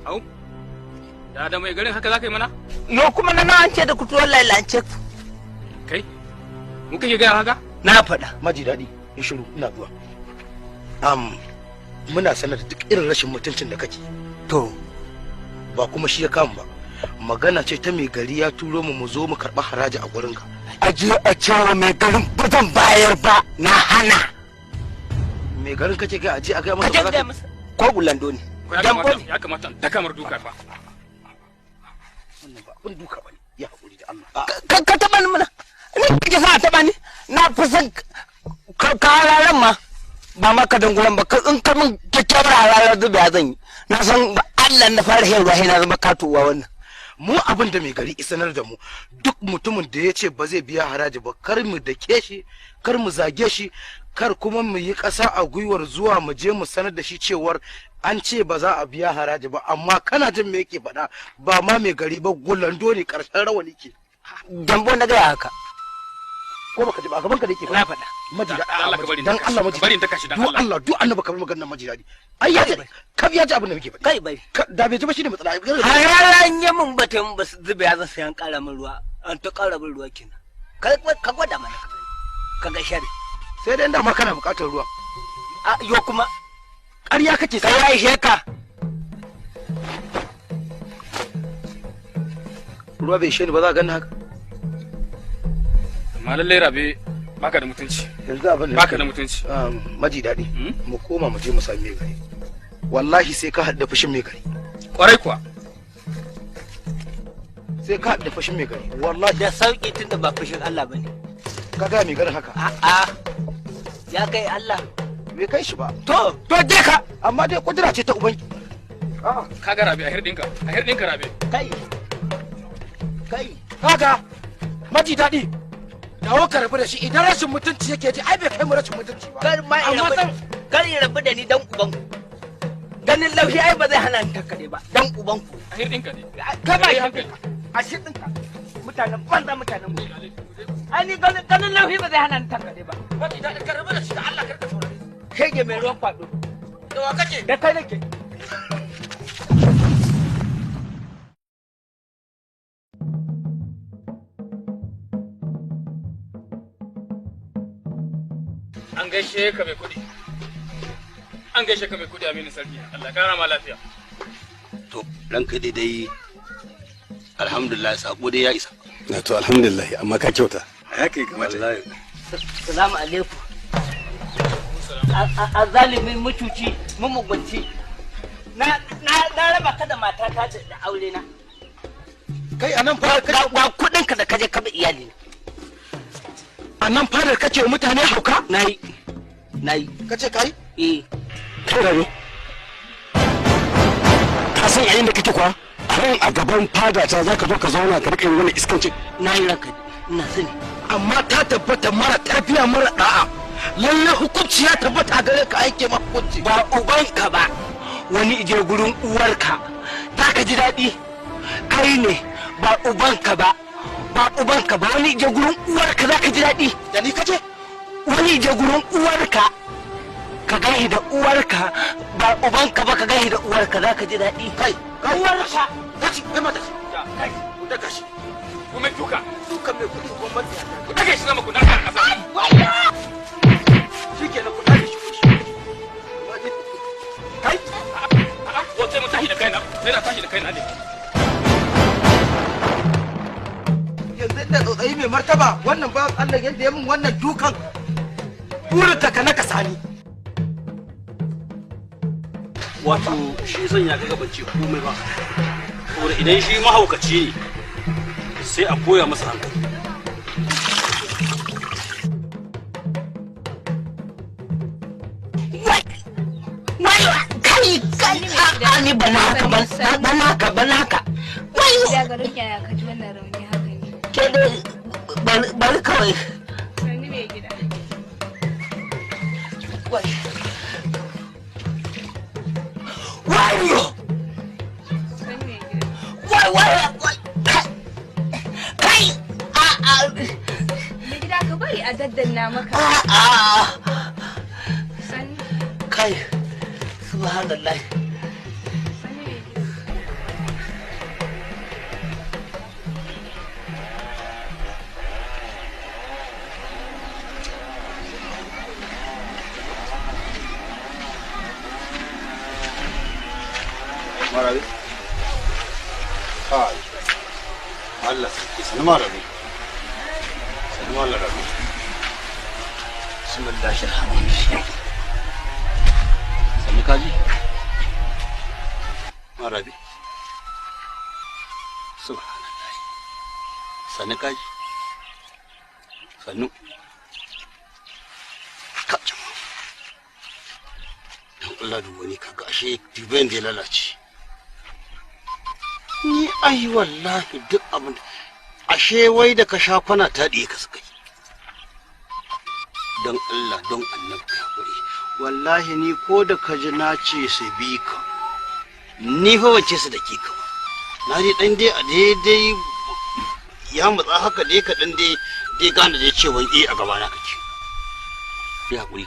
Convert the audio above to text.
Au, da mai garin haka za ka yi mana? Yo kuma na an ce da kutu wallahi lance ku. Kai, mun kake gaya haka? Na faɗa. Maji daɗi, ya shiru ina zuwa. Muna sanar da duk irin rashin mutuncin da kake. To, ba kuma shi ya kama ba. Magana ce ta mai gari ya turo mu zo mu karɓi haraji a gurinka. Aje a cewa mai garin ba zan bayar ba, na hana. Mai garin kake ga aje a ga masa ba. Ko gulando ne. Ya kamata da kamar duka fa. Wannan ba abin duka bane. Ya hakuri da Allah. Ka taba ni mana. Ni kike sa taba ni. Na fi san ka halalan ma. Ba ma ka dangulan ba in ka min kyakkyawar halalar zubiya zan yi. Na san Allah na fara yin ruwa na zama katuwa wannan. Mu abin da mai gari isanar da mu duk mutumin da ya ce ba zai biya haraji ba kar mu dake shi kar mu zage shi kar kuma mu yi ƙasa a gwiwar zuwa mu je mu sanar da shi cewar an ce ba za a biya haraji ba amma kana jin me yake faɗa ba ma mai gari ba gulando ne ƙarshen rawani ke. Dambo na gaya haka. Ko baka ji ba gaban ka da yake na faɗa. Maji da Allah ka bari dan Allah maji bari ta kashi dan Allah. Allah duk annabi ka bi maganar maji dadi. Ai ya ji ka biya ji abin da muke faɗi. Kai bai. Da bai ji ba shine matsala. Hararan ya mun bata mun ba su zube ya zasa yan ƙara min ruwa. An ta ƙara min ruwa kenan. Ka gwada mana ka ga shari. Sai dai inda ma kana buƙatar ruwa. A yo kuma ƙarya kake sai ya ishe ka. Ruwa bai ishe ni ba za ka gani haka. Amma lallai Rabe baka da mutunci. Yanzu abin da baka da mutunci. Maji daɗi. Mu koma mu je mu sami mai gari. Wallahi sai ka haɗa fushin mai gari. Kwarai kuwa. Sai ka haɗa fushin mai gari. Wallahi da sauki tunda ba fushin Allah bane. Ka ga mai garin haka. A'a. Ya kai Allah. Bai kai shi ba. To je ka. Amma dai kudura ce ta ubangi. Ka ga Rabe a hirdinka Rabe. Kai. Kaga maji daɗi. Dawo ka rabu da shi idan rashin mutunci yake ji ai bai kai mu rashin mutunci ba. Kar in rabu da ni dan uban ku. Ganin laushi ai ba zai hana ni takare ba dan uban ku. A hirdinka ne. Ka ba hankali. A shirdinka. Mutanen banza mutanen mu. Ai ni ganin laushi ba zai hana ni takare ba. Maji daɗi ka rabu da shi da Allah kar ka saurare. Shege mai ruwan kwado. Da wa kake? Da kai nake. An gaishe ka mai kuɗi. An gaishe ka mai kuɗi Aminu Sarki. Allah kara ma lafiya. To, ranka dai alhamdulillah sako dai ya isa. Na to alhamdulillah amma ka kyauta. Ya kai kamata. Wallahi. Assalamu alaikum. A zalimin mutuci, mumugunci. Na raba ka da matata da aure na. Kai anan fadar kace ga kudin ka da kaje ka bi iyali. Anan fadar kace mutane hauka? Nayi. Kace kai? Eh. Kai rabe. Ka san yayin da kake kwa? A gaban fada ta zaka zo ka zauna ka rike wani iskanci. Nayi ranka. Ina sani. Amma ta tabbata mara tarbiya mara da'a. Lalle hukunci ya tabbata gare ka aike ma hukunci. Ba ubanka ba. Wani ije gurin uwarka. Ta ka ji daɗi. Kai ne ba ubanka ba. Wani ije gurin uwarka za ka ji daɗi. Da ni kace? Wani ije gurin uwarka. Ka gani da uwarka ba ubanka ba ka gani da uwarka za ka ji daɗi. Kai. Uwarka. Kaci kai mata. Kai, ku daga shi. Ku mai duka. Dukan mai kuɗi ko mata. Ku dage shi zama ku narka kasa. Shikenan ku dage shi. Kai. Ko sai mu tashi da kaina. Sai na tashi da kaina ne. Yanzu da tsautsayi mai martaba wannan ba Allah yadda ya min wannan dukan burinta ka na kasani. Wato shi zan ya ga bance komai ba. Saboda idan shi mahaukaci ne sai a koya masa hankali. Kai ni banaka. Wai ya ga ruke ya kaji wannan rauni haka ne. Ke dai bari kawai. Sani mai gida. Wai. Wayo. Sani mai gida. Wai. Kai. Mai gida ka bari a daddanna maka. Sani. Kai. Subhanallah. Sani mai gida. Marabi? Kai. Allah sarki sani Marabi. Sani Marabi. Bismillahir Rahmanir Rahim. Sani kaji? Marabi. Subhanallah. Sani kaji? Sannu. Kaji. Dan Allah duba ni kaga ashe diben da ya lalace. Ni ai wallahi duk abin ashe wai da ka sha kwana ta ɗiye ka suka yi. Don Allah don annabi ka haƙuri. Wallahi ni ko da ka ji na ce su bi ka. Ni fa wace su da ke ka ba. Na dai ɗan dai a daidai ya matsa haka dai ka ɗan dai gane dai cewa a gabana kake. Ya haƙuri